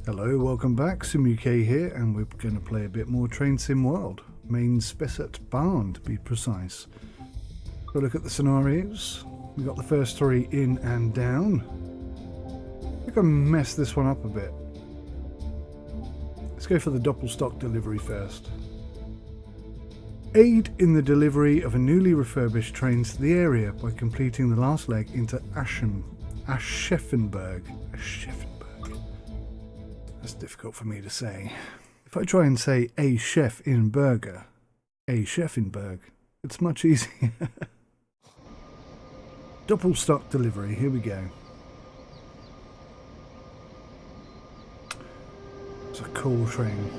Hello, welcome back. SimUK here, and we're going to play a bit more Train Sim World. Main Spessart Bahn, to be precise. So look at the scenarios. We got the first three in and down. I think I messed this one up a bit. Let's go for the Doppelstock delivery first. Aid in the delivery of a newly refurbished train to the area by completing the last leg into Aschaffenburg. That's difficult for me to say. If I try and say a chef in burger, a chef in Berg, it's much easier. Doppelstock delivery, here we go. It's a cool train.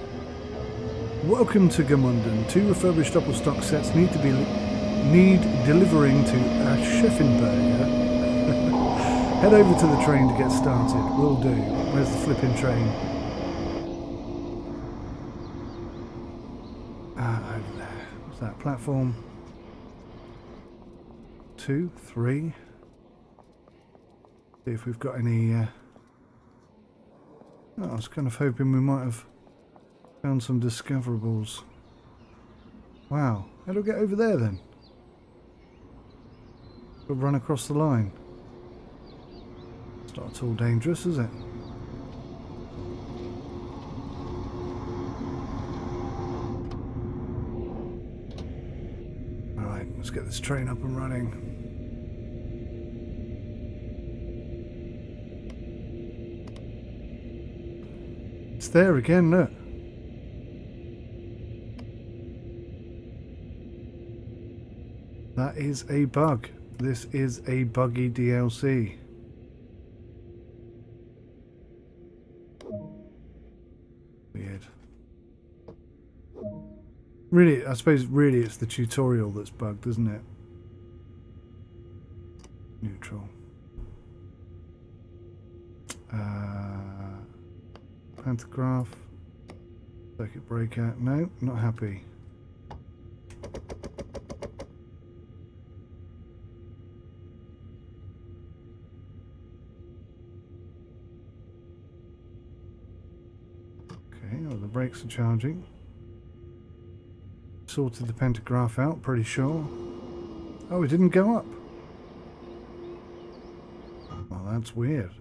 Welcome to Gemünden. 2 refurbished Doppelstock sets need delivering to Aschaffenburg. Head over to the train to get started. Will do. Where's the flipping train? Over there. What's that? Platform 2, 3. See if we've got any. I was kind of hoping we might have found some discoverables. Wow. How do I get over there then? We'll run across the line. It's not at all dangerous, is it? Alright, let's get this train up and running. It's there again, look. That is a bug. This is a buggy DLC. Weird. Really, I suppose really it's the tutorial that's bugged, isn't it? Neutral. Pantograph. Circuit breaker. No, not happy. Okay, well, the brakes are charging. Sorted the pantograph out, pretty sure. Oh, it didn't go up. Well, that's weird.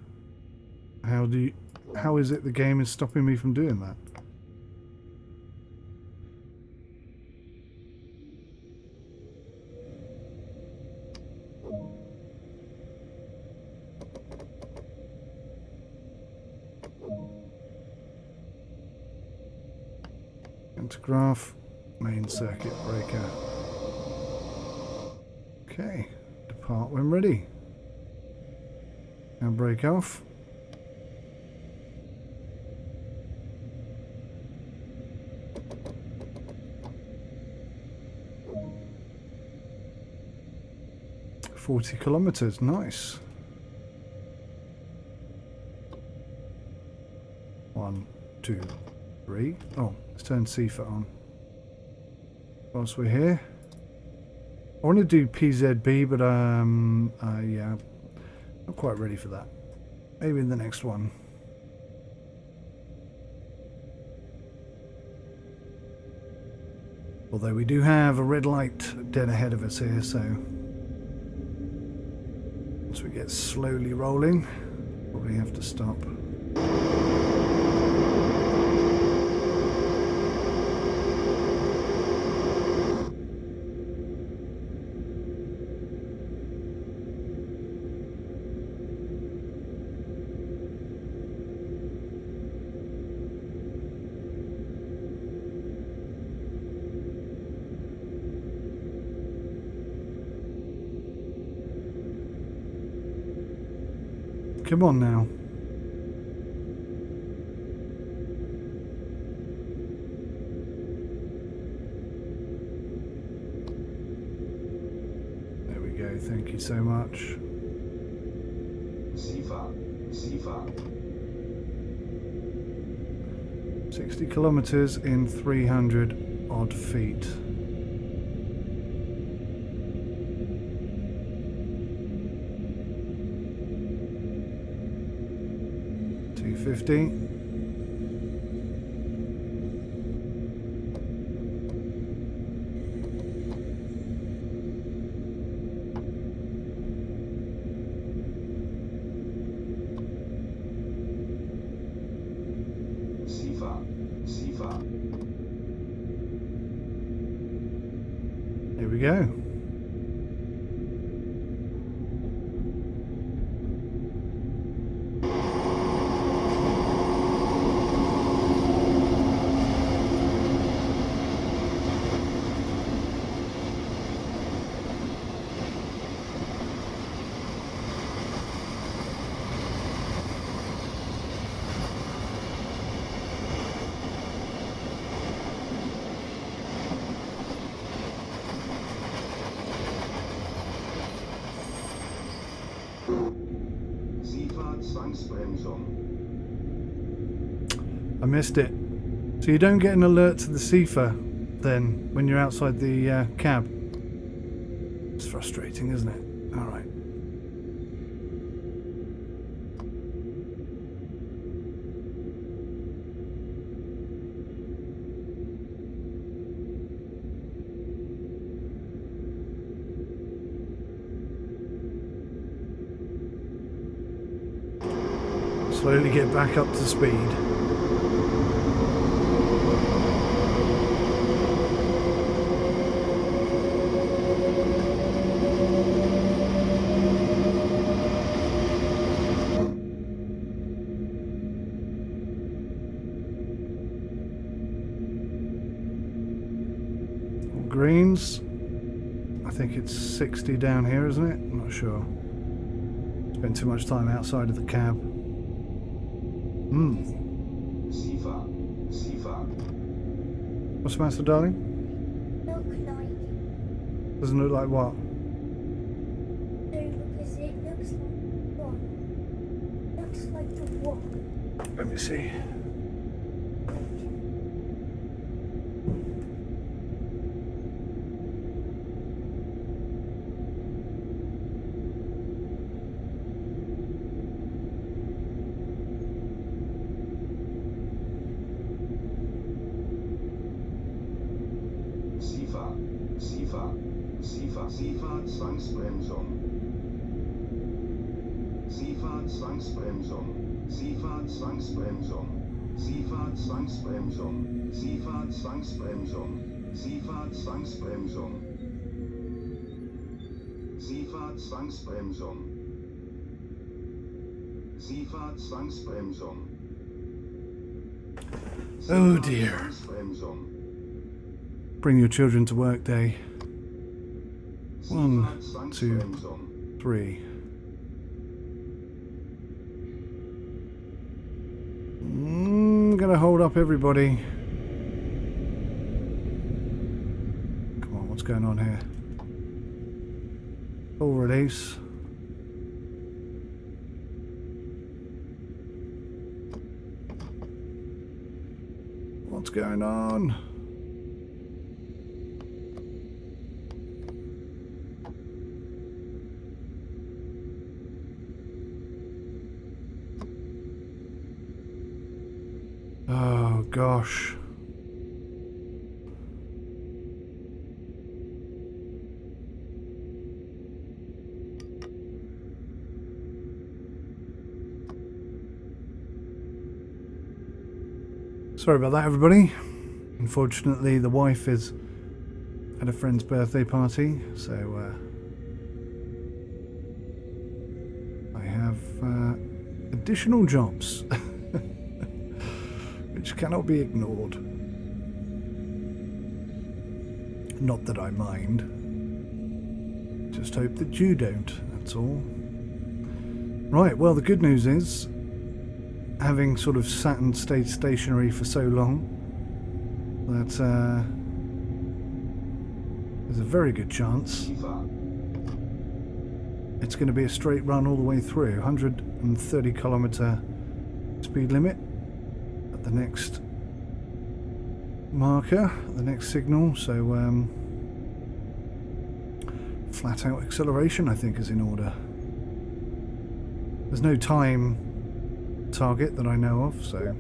How is it the game is stopping me from doing that? Pantograph, main circuit breaker. Okay, depart when ready. Now brake off. $40 kilometers, nice. 1, 2, 3. Oh, let's turn CFOT on. Whilst we're here, I want to do PZB, but yeah, not quite ready for that. Maybe in the next one. Although we do have a red light dead ahead of us here, so once we get slowly rolling, probably have to stop. Come on now. There we go, thank you so much. 60 kilometers in 300 odd feet. 250. Here we go. I missed it. So you don't get an alert to the CIFA then when you're outside the cab. It's frustrating, isn't it? All right. Slowly get back up to speed. Greens. I think it's 60 down here, isn't it? I'm not sure. Spent too much time outside of the cab. What's the matter, darling? Look like. Doesn't look like what? No, because it looks like one. Looks like the one. Let me see. Zwangsbremsung. Zwangsbremsung. Zwangsbremsung. Zwangsbremsung. Zwangsbremsung. Zwangsbremsung. Zwangsbremsung. Zwangsbremsung. Oh dear. Bring your children to work day. 1, 2, 3. Gonna hold up everybody. Come on, what's going on here? Full release. What's going on? Oh gosh. Sorry about that, everybody. Unfortunately, the wife is at a friend's birthday party, so I have additional jobs. Which cannot be ignored. Not that I mind. Just hope that you don't, that's all. Right, well, the good news is, having sort of sat and stayed stationary for so long, that there's a very good chance it's going to be a straight run all the way through. 130-kilometer speed limit. The next marker, the next signal, so flat out acceleration I think is in order. There's no time target that I know of, so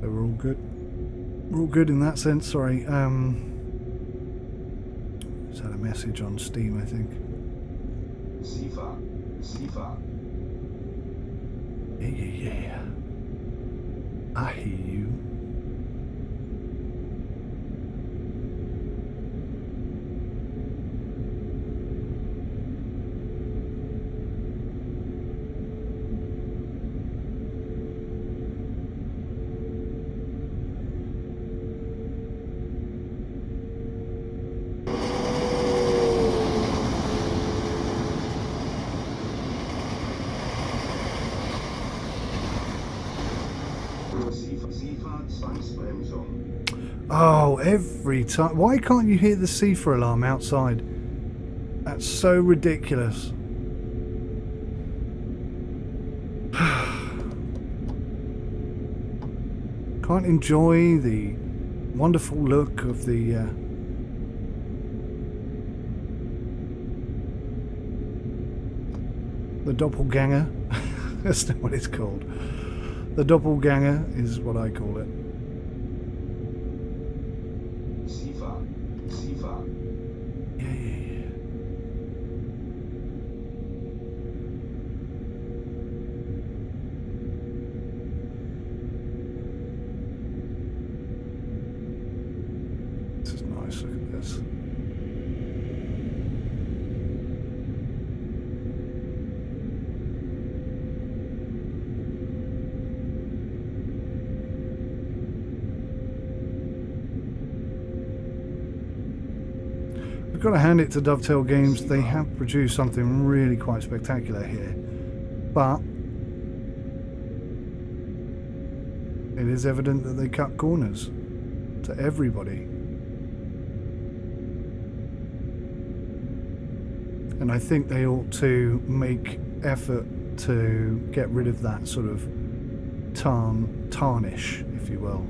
we're all good. We're all good in that sense. Sorry, just had a message on Steam, I think. Yeah. I hear you. Seefahrt Zwangsbremsung. Oh, every time. Why can't you hear the CFR alarm outside? That's so ridiculous. Can't enjoy the wonderful look of the doppelganger. That's not what it's called. The doppelganger is what I call it. Seefahrt. Seefahrt. Yeah. This is nice. Look at this. I've got to hand it to Dovetail Games. They have produced something really quite spectacular here, but it is evident that they cut corners to everybody, and I think they ought to make effort to get rid of that sort of tarnish, if you will.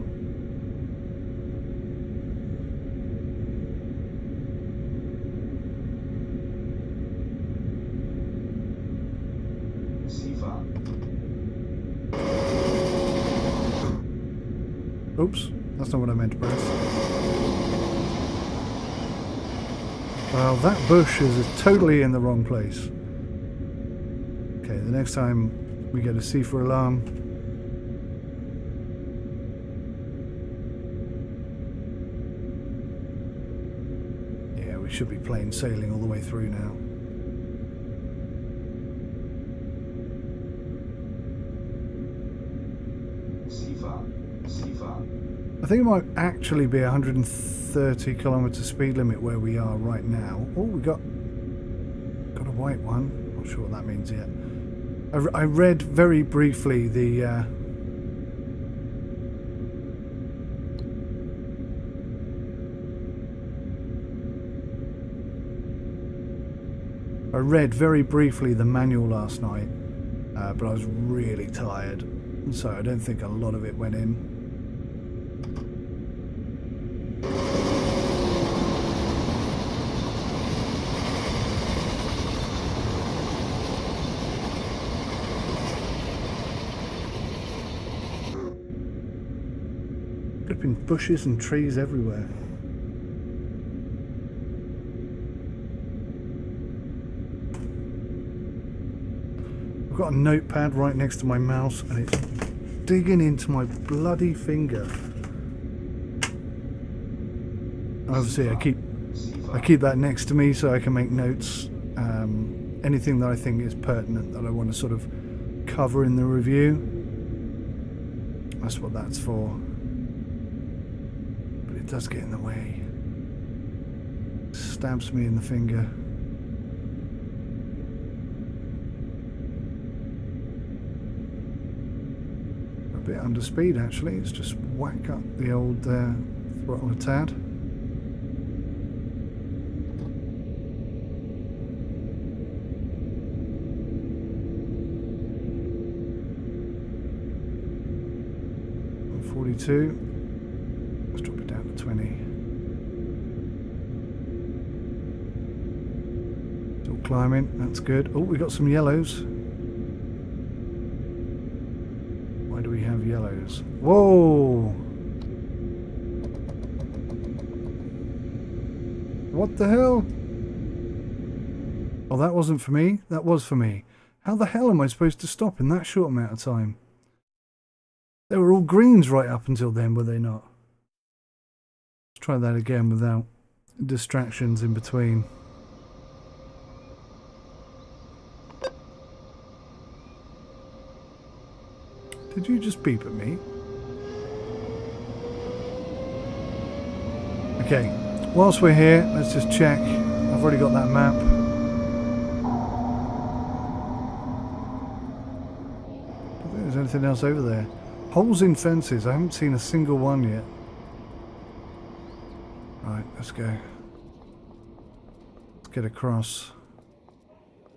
Oops, that's not what I meant to press. Well, that bush is totally in the wrong place. Okay, the next time we get a CFR alarm, yeah, we should be plain sailing all the way through now. I think it might actually be 130 kilometer speed limit where we are right now. Oh, we got a white one. Not sure what that means yet. I read very briefly the manual last night, but I was really tired, so I don't think a lot of it went in. Flipping bushes and trees everywhere. I've got a notepad right next to my mouse and it's digging into my bloody finger. Obviously I keep that next to me so I can make notes. Anything that I think is pertinent that I want to sort of cover in the review. That's what that's for. But it does get in the way. Stabs me in the finger. A bit under speed actually. It's just whack up the old throttle a tad. Let's drop it down to 20. Still climbing, that's good. Oh, we got some yellows. Why do we have yellows? Whoa! What the hell? Oh, that wasn't for me. That was for me. How the hell am I supposed to stop in that short amount of time? They were all greens right up until then, were they not? Let's try that again without distractions in between. Did you just beep at me? Okay, whilst we're here, let's just check. I've already got that map. I don't think there's anything else over there. Holes in fences. I haven't seen a single one yet. Right, let's go. Let's get across.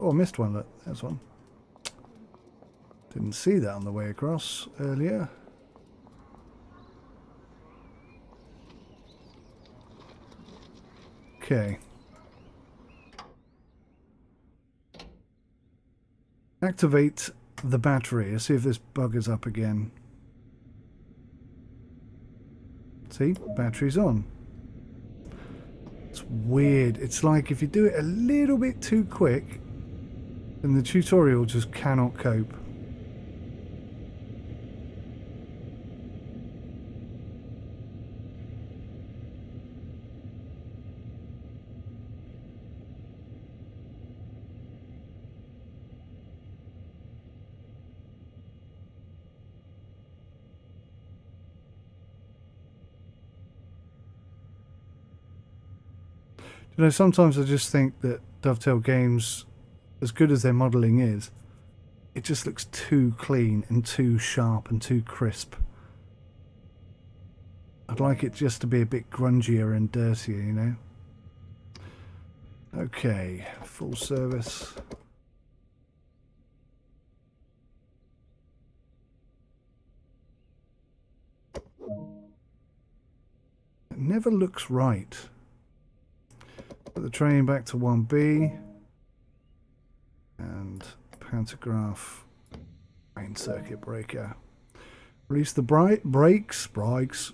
Oh, I missed one. Look, there's one. Didn't see that on the way across earlier. Okay. Activate the battery. Let's see if this buggers up again. See? Battery's on. It's weird. It's like if you do it a little bit too quick, then the tutorial just cannot cope. You know, sometimes I just think that Dovetail games, as good as their modelling is, it just looks too clean and too sharp and too crisp. I'd like it just to be a bit grungier and dirtier, you know? Okay, full service. It never looks right. Put the train back to 1B and pantograph main circuit breaker. Release the brakes,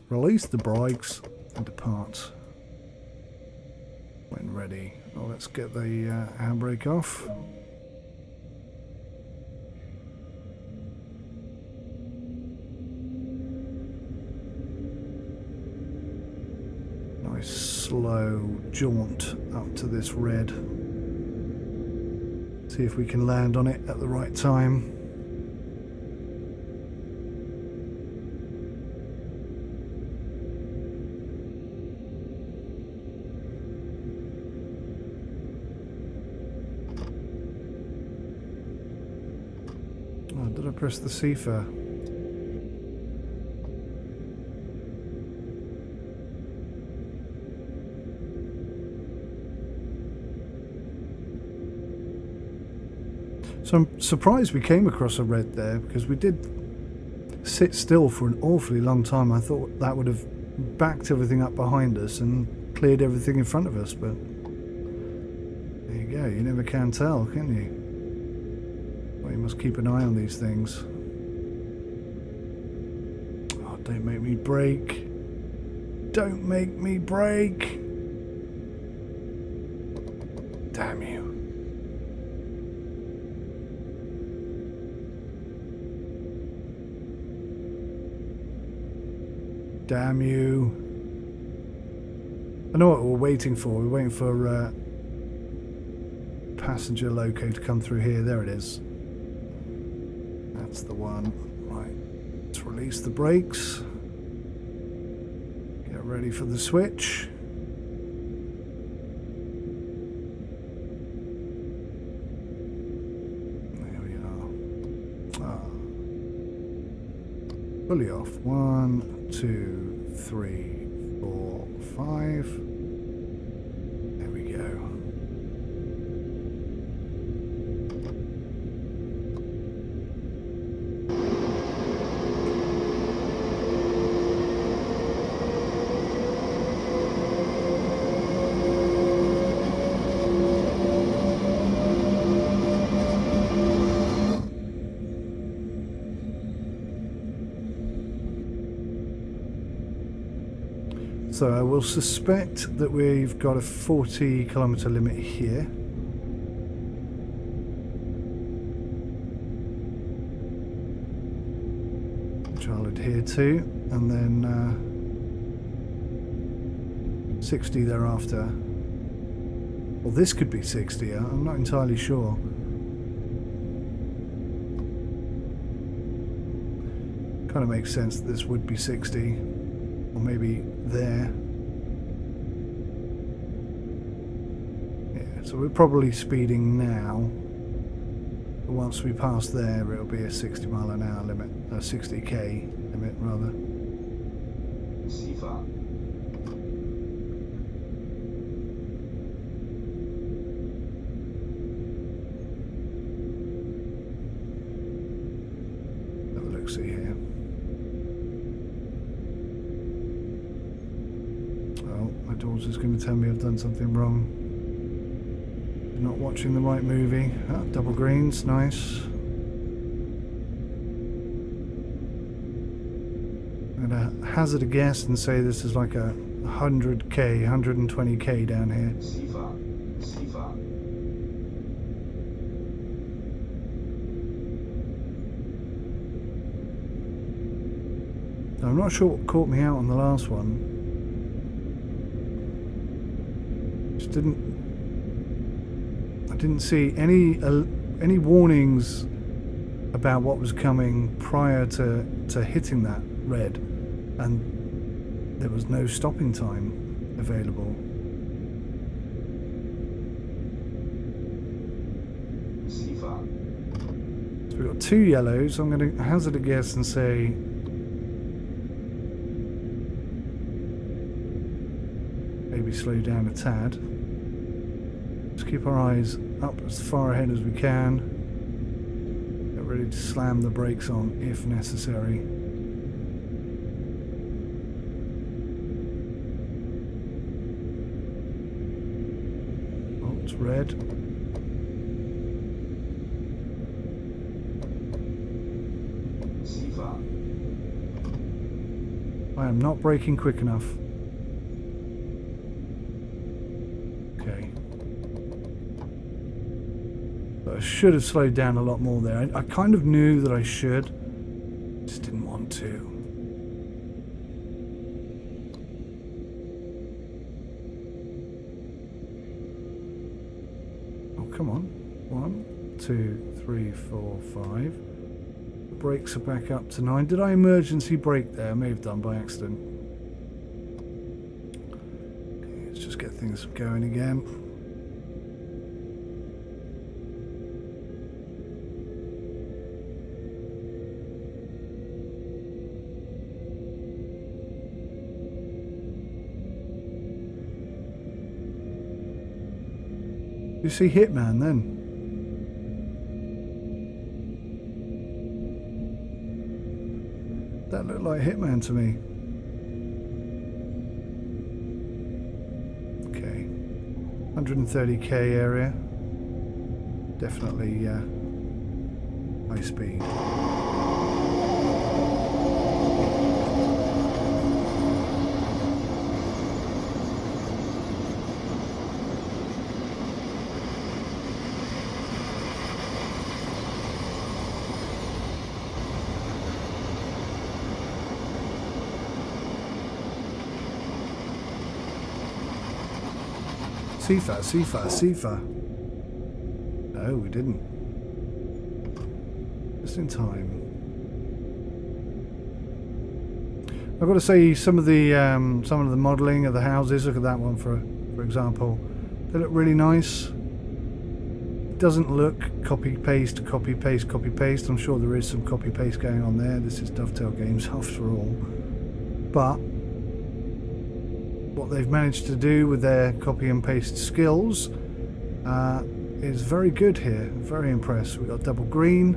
release the brakes and depart when ready. Oh, let's get the handbrake off. Slow jaunt up to this red. See if we can land on it at the right time. Oh, did I press the CFA? So I'm surprised we came across a red there, because we did sit still for an awfully long time. I thought that would have backed everything up behind us and cleared everything in front of us, but there you go, you never can tell, can you? Well, you must keep an eye on these things. Oh, don't make me brake. Don't make me brake. Damn you. Damn you. I know what we're waiting for. We're waiting for passenger loco to come through here. There it is. That's the one. Right. Let's release the brakes. Get ready for the switch. There we are. Fully off. 1, 2, 3, 4, 5. There we go. So I will suspect that we've got a 40-kilometre limit here. which I'll adhere to, and then 60 thereafter. Well, this could be 60, I'm not entirely sure. Kind of makes sense that this would be 60, or maybe there. Yeah, so we're probably speeding now. But once we pass there, it'll be a 60 mile an hour limit, a 60k limit rather. Zielfahrt. Have a look, see here. Oh, my daughter's going to tell me I've done something wrong. Not watching the right movie. Oh, double greens, nice. I'm going to hazard a guess and say this is like a 100k, 120k down here. Zielfahrt. Zielfahrt. I'm not sure what caught me out on the last one. Just I didn't see any warnings about what was coming prior to hitting that red, and there was no stopping time available. Zielfahrt. So we've got 2 yellows. I'm going to hazard a guess and say maybe slow down a tad. Just keep our eyes up as far ahead as we can. Get ready to slam the brakes on if necessary. Oh, it's red. Zielfahrt. I am not braking quick enough. Okay. But I should have slowed down a lot more there. I kind of knew that I should. Just didn't want to. Oh, come on. 1, 2, 3, 4, 5. The brakes are back up to 9. Did I emergency brake there? I may have done by accident. Okay, let's just get things going again. You see Hitman then? That looked like Hitman to me. Okay. 130k area. Definitely high speed. Sifa. No, we didn't. Just in time. I've got to say, some of the modelling of the houses. Look at that one, for example. They look really nice. It doesn't look copy paste. I'm sure there is some copy paste going on there. This is Dovetail Games after all. But what they've managed to do with their copy and paste skills is very good here. Very impressed. We've got double green,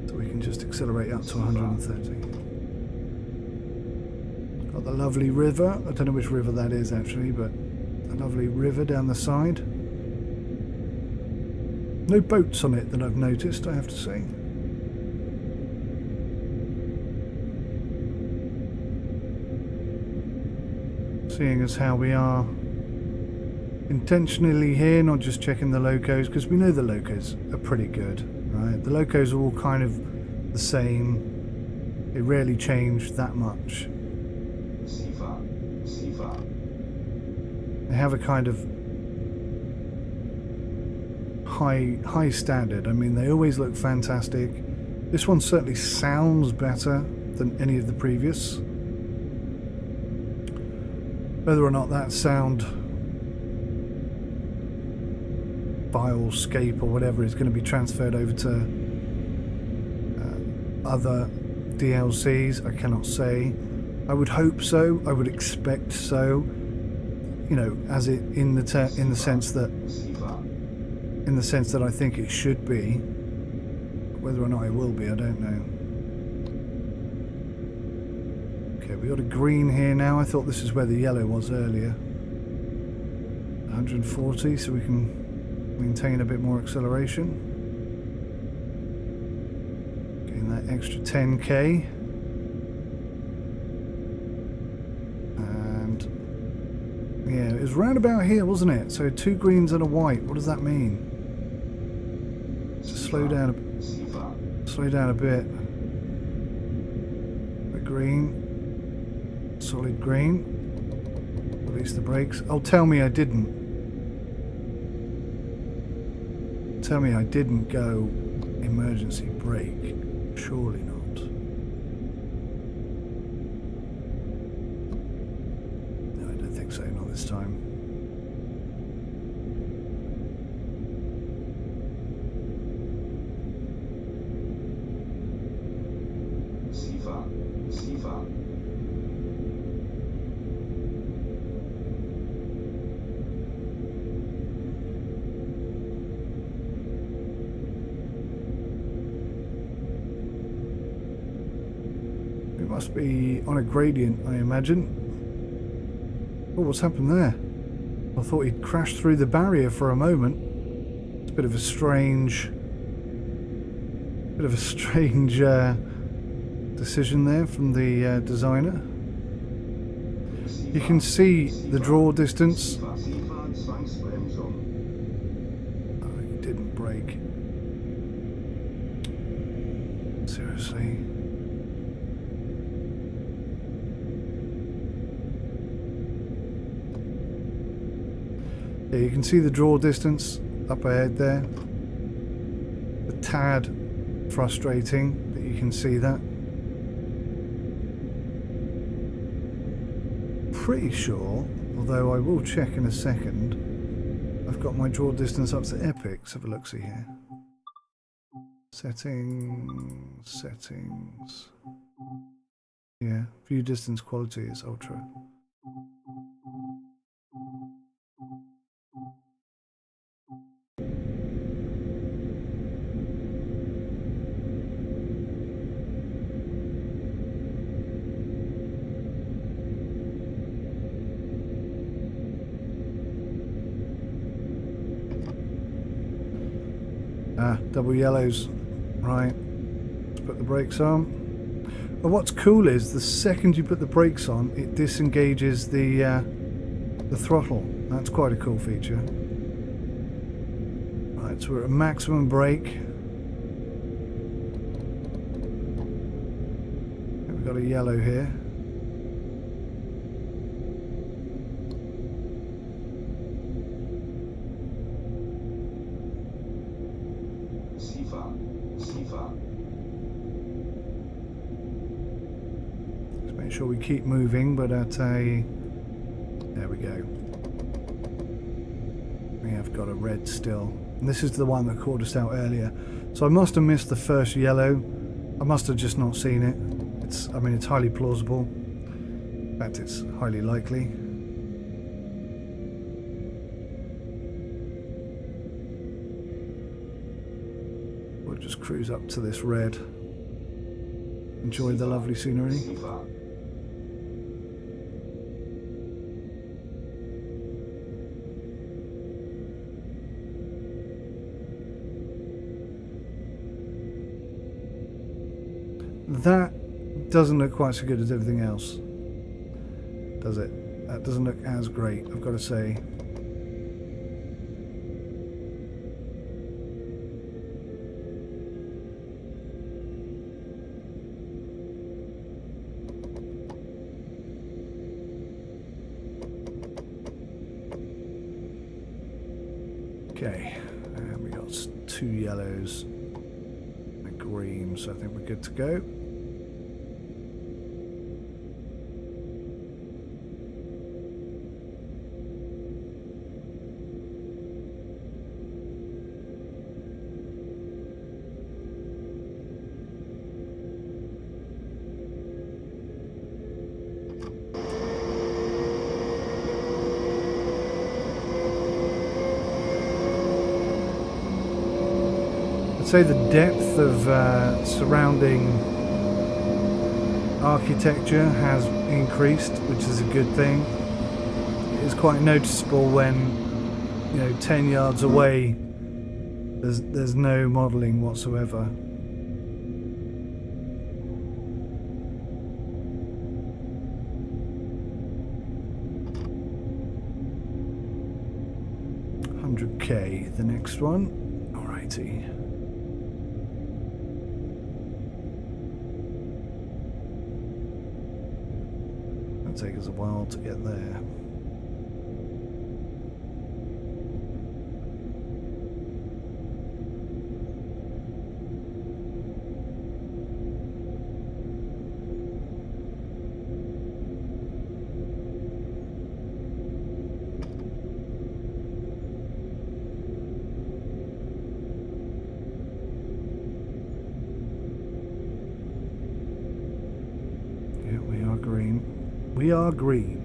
so we can just accelerate up to 130. Got the lovely river. I don't know which river that is actually, but a lovely river down the side. No boats on it that I've noticed, I have to say. Seeing as how we are intentionally here, not just checking the locos, because we know the locos are pretty good, right? The locos are all kind of the same. They rarely change that much. They have a kind of high standard. I mean, they always look fantastic. This one certainly sounds better than any of the previous. Whether or not that sound file, scape or whatever is going to be transferred over to other DLCs, I cannot say. I would hope so. I would expect so. You know, as it in the sense that I think it should be. Whether or not it will be, I don't know. Okay, we got a green here now. I thought this is where the yellow was earlier. 140, so we can maintain a bit more acceleration. Getting that extra 10k. And yeah, it was round about here, wasn't it? So 2 greens and a white. What does that mean? Just slow down a bit. A green. Solid green. Release the brakes. Oh, tell me I didn't. Tell me I didn't go emergency brake. Surely not. No, I don't think so. Not this time. Must be on a gradient, I imagine. Oh, what's happened there? I thought he'd crashed through the barrier for a moment. It's a bit of a strange decision there from the designer. You can see the draw distance. Oh, he didn't brake. Seriously. Yeah, you can see the draw distance up ahead there. A tad frustrating that you can see that. Pretty sure, although I will check in a second, I've got my draw distance up to epic. Let's have a look, see here. Settings. Yeah, view distance quality is ultra. Double yellows. Right. Let's put the brakes on. Well, what's cool is the second you put the brakes on, it disengages the throttle. That's quite a cool feature. Right, so we're at maximum brake. We've got a yellow here. Let's make sure we keep moving, but at a... There we go. We have got a red still. And this is the one that caught us out earlier. So I must have missed the first yellow. I must have just not seen it. I mean, it's highly plausible. In fact, it's highly likely. We'll just cruise up to this red. Enjoy the lovely scenery. That doesn't look quite so good as everything else, does it? That doesn't look as great, I've got to say. Okay, and we got 2 yellows and a green, so I think we're good to go. I'd say the depth of surrounding architecture has increased, which is a good thing. It is quite noticeable when, you know, 10 yards away there's no modelling whatsoever. $100K, the next one. Alrighty. It'll take us a while to get there. Yeah, we are green. We are green.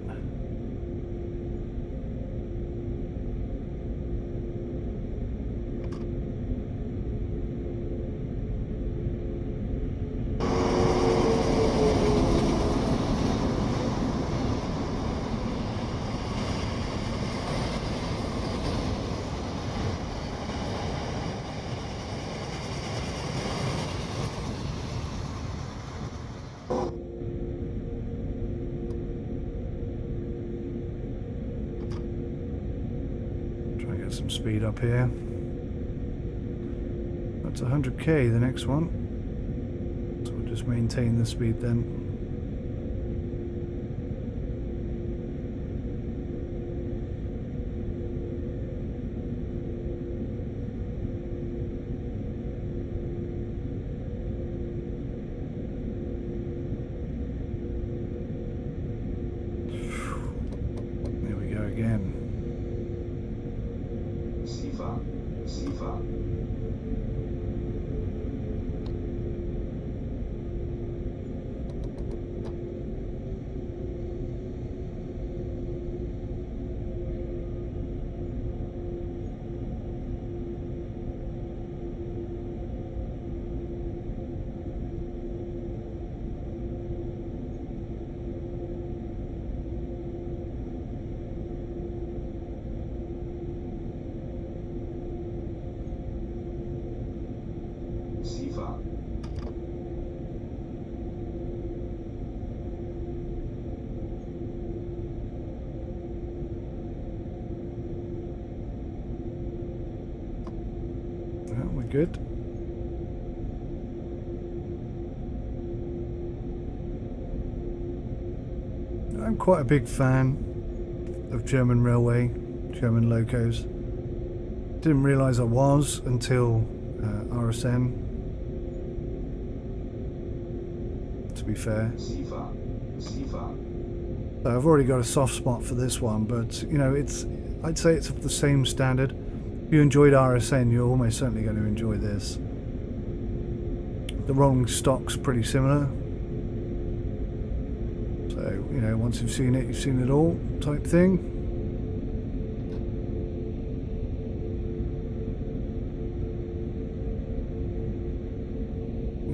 Some speed up here. That's 100K, the next one. So we'll just maintain the speed then. There we go again. Sifa. Well, we're good. I'm quite a big fan of German railway, German locos. Didn't realise I was until RSN, to be fair. Sifa. So I've already got a soft spot for this one, but you know, I'd say it's of the same standard. If you enjoyed RSN, you're almost certainly going to enjoy this. The rolling stock's pretty similar. So, you know, once you've seen it, you've seen it all type thing.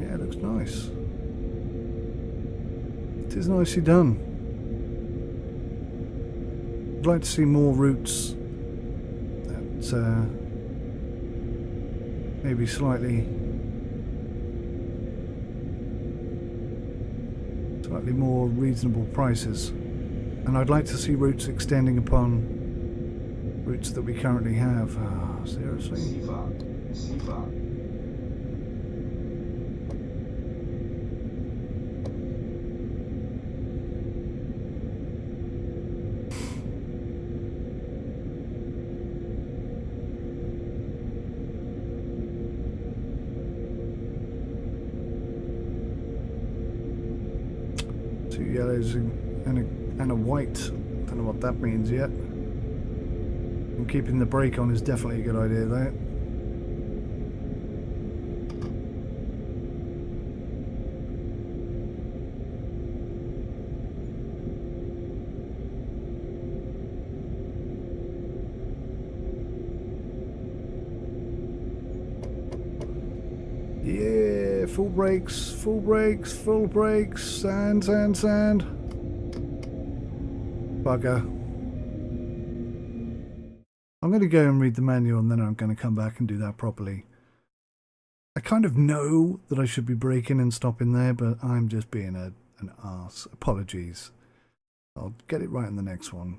Yeah, it looks nice. It is nicely done. I'd like to see more routes that maybe slightly more reasonable prices, and I'd like to see routes extending upon routes that we currently have. Oh, seriously? Sifa. 2 yellows and a white. Don't know what that means yet. And keeping the brake on is definitely a good idea though. Yeah, full brakes, full brakes, full brakes, sand, sand, sand. Bugger. I'm going to go and read the manual and then I'm going to come back and do that properly. I kind of know that I should be braking and stopping there, but I'm just being an arse. Apologies. I'll get it right in the next one.